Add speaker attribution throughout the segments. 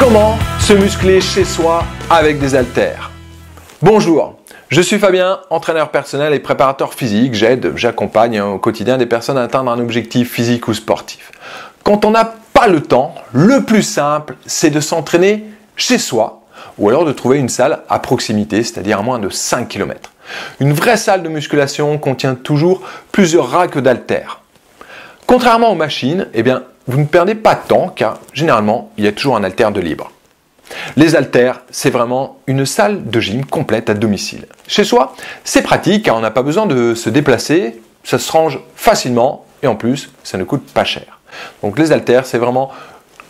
Speaker 1: Comment se muscler chez soi avec des haltères? Bonjour, je suis Fabien, entraîneur personnel et préparateur physique. J'accompagne au quotidien des personnes à atteindre un objectif physique ou sportif. Quand on n'a pas le temps, le plus simple, c'est de s'entraîner chez soi ou alors de trouver une salle à proximité, c'est-à-dire à moins de 5 km. Une vraie salle de musculation contient toujours plusieurs racks d'haltères. Contrairement aux machines, vous ne perdez pas de temps car généralement, il y a toujours un haltère de libre. Les haltères, c'est vraiment une salle de gym complète à domicile. Chez soi, c'est pratique car on n'a pas besoin de se déplacer, ça se range facilement et en plus, ça ne coûte pas cher. Donc les haltères, c'est vraiment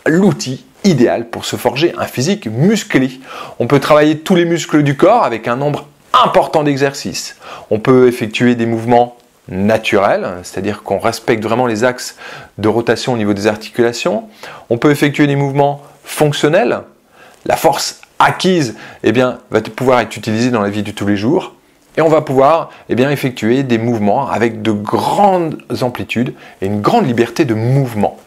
Speaker 1: l'outil idéal pour se forger un physique musclé. On peut travailler tous les muscles du corps avec un nombre important d'exercices. On peut effectuer des mouvements naturels, c'est-à-dire qu'on respecte vraiment les axes de rotation au niveau des articulations. On peut effectuer des mouvements fonctionnels. La force acquise va pouvoir être utilisée dans la vie de tous les jours. Et on va pouvoir effectuer des mouvements avec de grandes amplitudes et une grande liberté de mouvement.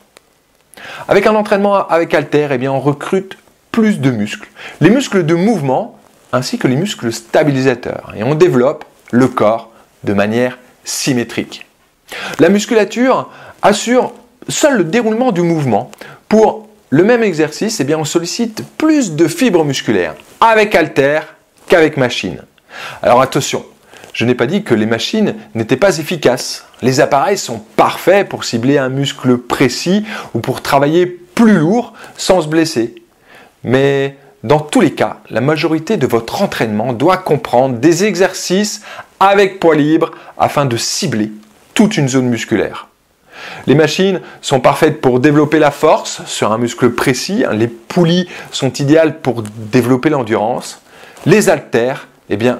Speaker 1: Avec un entraînement avec haltères, on recrute plus de muscles. Les muscles de mouvement ainsi que les muscles stabilisateurs. Et on développe le corps de manière symétrique. La musculature assure seul le déroulement du mouvement. Pour le même exercice, on sollicite plus de fibres musculaires avec haltères qu'avec machine. Alors attention, je n'ai pas dit que les machines n'étaient pas efficaces. Les appareils sont parfaits pour cibler un muscle précis ou pour travailler plus lourd sans se blesser. Mais dans tous les cas, la majorité de votre entraînement doit comprendre des exercices avec poids libre afin de cibler toute une zone musculaire. Les machines sont parfaites pour développer la force sur un muscle précis. Les poulies sont idéales pour développer l'endurance. Les haltères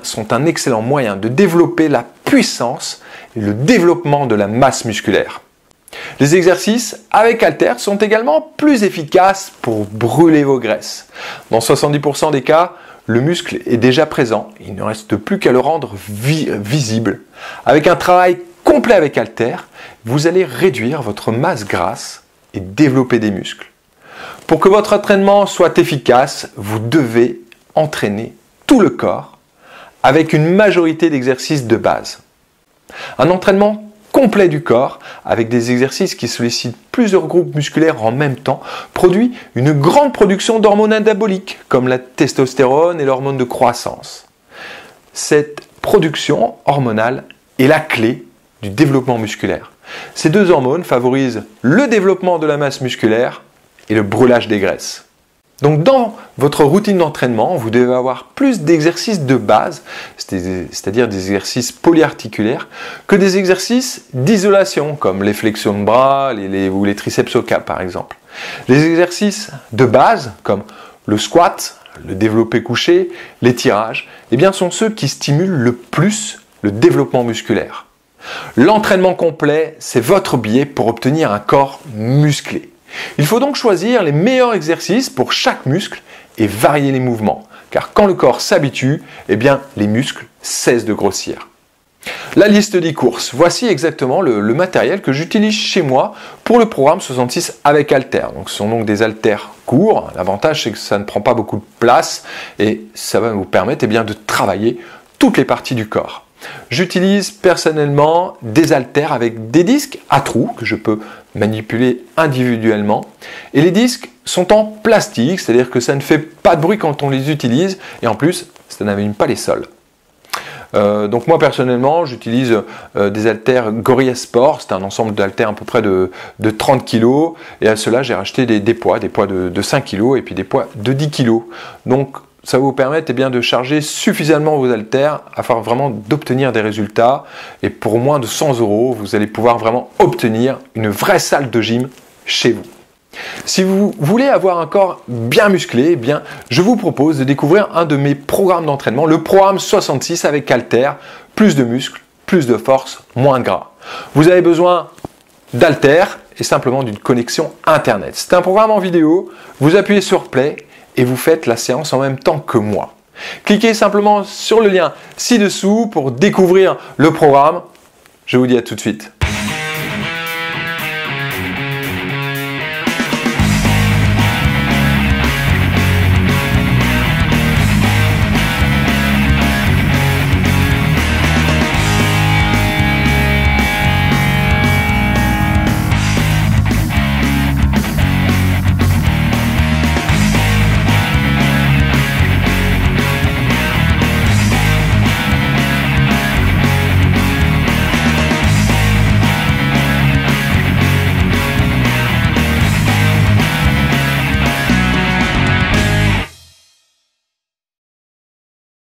Speaker 1: sont un excellent moyen de développer la puissance et le développement de la masse musculaire. Les exercices avec haltères sont également plus efficaces pour brûler vos graisses. Dans 70% des cas, le muscle est déjà présent. Il ne reste plus qu'à le rendre visible. Avec un travail complet avec haltères, vous allez réduire votre masse grasse et développer des muscles. Pour que votre entraînement soit efficace, vous devez entraîner tout le corps avec une majorité d'exercices de base. Un entraînement complet du corps, avec des exercices qui sollicitent plusieurs groupes musculaires en même temps, produit une grande production d'hormones anaboliques, comme la testostérone et l'hormone de croissance. Cette production hormonale est la clé du développement musculaire. Ces deux hormones favorisent le développement de la masse musculaire et le brûlage des graisses. Donc dans votre routine d'entraînement, vous devez avoir plus d'exercices de base, c'est-à-dire des exercices polyarticulaires, que des exercices d'isolation, comme les flexions de bras ou les triceps au cap par exemple. Les exercices de base, comme le squat, le développé couché, les tirages, sont ceux qui stimulent le plus le développement musculaire. L'entraînement complet, c'est votre billet pour obtenir un corps musclé. Il faut donc choisir les meilleurs exercices pour chaque muscle et varier les mouvements. Car quand le corps s'habitue, les muscles cessent de grossir. La liste des courses. Voici exactement le matériel que j'utilise chez moi pour le programme 66 avec haltères. Donc, ce sont donc des haltères courts. L'avantage, c'est que ça ne prend pas beaucoup de place et ça va vous permettre de travailler toutes les parties du corps. J'utilise personnellement des haltères avec des disques à trous que je peux manipuler individuellement. Et les disques sont en plastique, c'est-à-dire que ça ne fait pas de bruit quand on les utilise et en plus, ça n'abîme pas les sols. Donc moi personnellement, j'utilise des haltères Gorilla Sport, c'est un ensemble d'haltères à peu près de 30 kg et à cela j'ai racheté des poids de 5 kg et puis des poids de 10 kg. Donc ça va vous permettre de charger suffisamment vos haltères afin vraiment d'obtenir des résultats. Et pour moins de 100 €, vous allez pouvoir vraiment obtenir une vraie salle de gym chez vous. Si vous voulez avoir un corps bien musclé, je vous propose de découvrir un de mes programmes d'entraînement, le programme 66 avec haltères, plus de muscles, plus de force, moins de gras. Vous avez besoin d'haltères et simplement d'une connexion Internet. C'est un programme en vidéo, vous appuyez sur Play et vous faites la séance en même temps que moi. Cliquez simplement sur le lien ci-dessous pour découvrir le programme. Je vous dis à tout de suite.